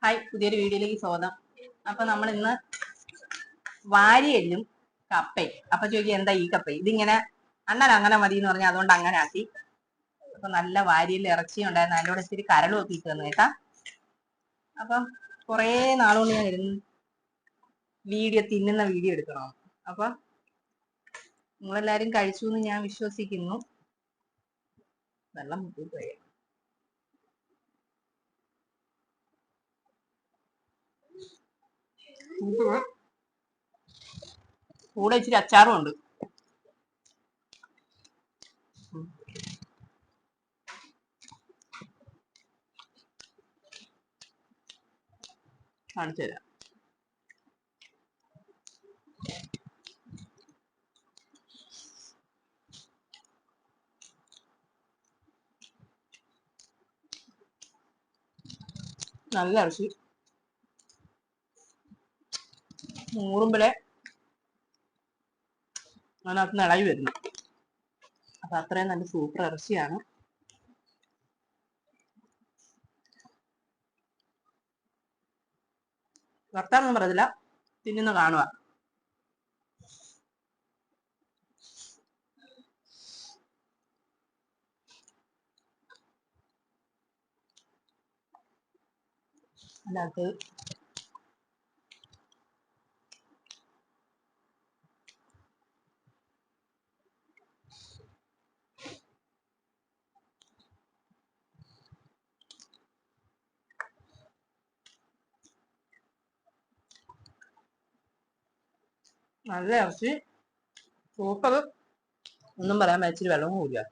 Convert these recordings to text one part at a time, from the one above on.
Hi, പുതിയൊരു വീഡിയോയിലേക്ക് സ്വാഗതം. അപ്പൊ നമ്മൾ ഇന്ന് വാരിയെല്ലും കപ്പയും. അപ്പൊ ചോദിക്കുക എന്താ ഈ കപ്പ? ഇതിങ്ങനെ അങ്ങനെ മതി എന്ന് പറഞ്ഞാൽ അതുകൊണ്ട് അങ്ങനെ ആക്കി. അപ്പൊ നല്ല വാരിയെല്ല് ഇറച്ചിയും ഉണ്ടായിരുന്നു, അതിൻ്റെ കൂടെ ഇച്ചിരി കരളും ഒക്കെ ഇട്ട് തന്നു കേട്ടാ. അപ്പം കുറേ നാളുകൊണ്ട് ഞാൻ ഇരുന്ന് തിന്നുന്ന വീഡിയോ എടുക്കണം. അപ്പൊ നിങ്ങളെല്ലാരും കഴിച്ചു എന്ന് ഞാൻ വിശ്വസിക്കുന്നു. വെള്ളം മുട്ടിപ്പോയി. കൂടെ ഇച്ചിരി അച്ചാറും ഉണ്ട്. കാണിച്ചു തരാം. നല്ല ഇറച്ചി, മൂറുമ്പലെ അതിനകത്ത് നിന്ന് ഇളകി വരുന്നു. അപ്പൊ അത്രയും നല്ല സൂപ്പർ ഇറച്ചിയാണ്. വർത്താനൊന്നും പറയത്തില്ല, തിന്നുന്ന കാണുക. അതിനകത്ത് നല്ല ഇറച്ചി, സൂപ്പർ. ഒന്നും പറയാൻ ഇച്ചിരി വെള്ളവും കൂടിയ.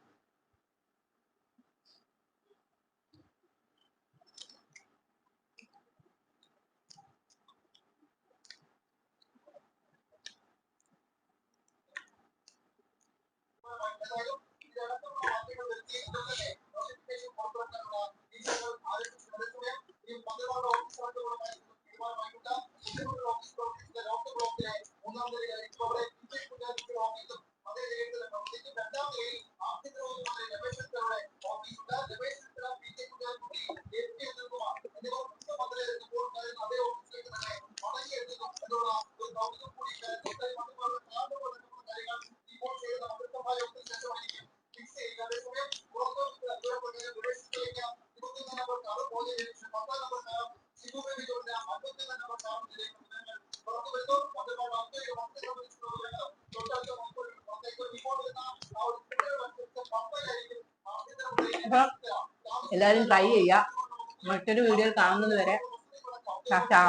അപ്പൊ എല്ലാരും ട്രൈ ചെയ്യുക. മറ്റൊരു വീഡിയോയിൽ കാണുന്നത് വരെ ടാറ്റാ.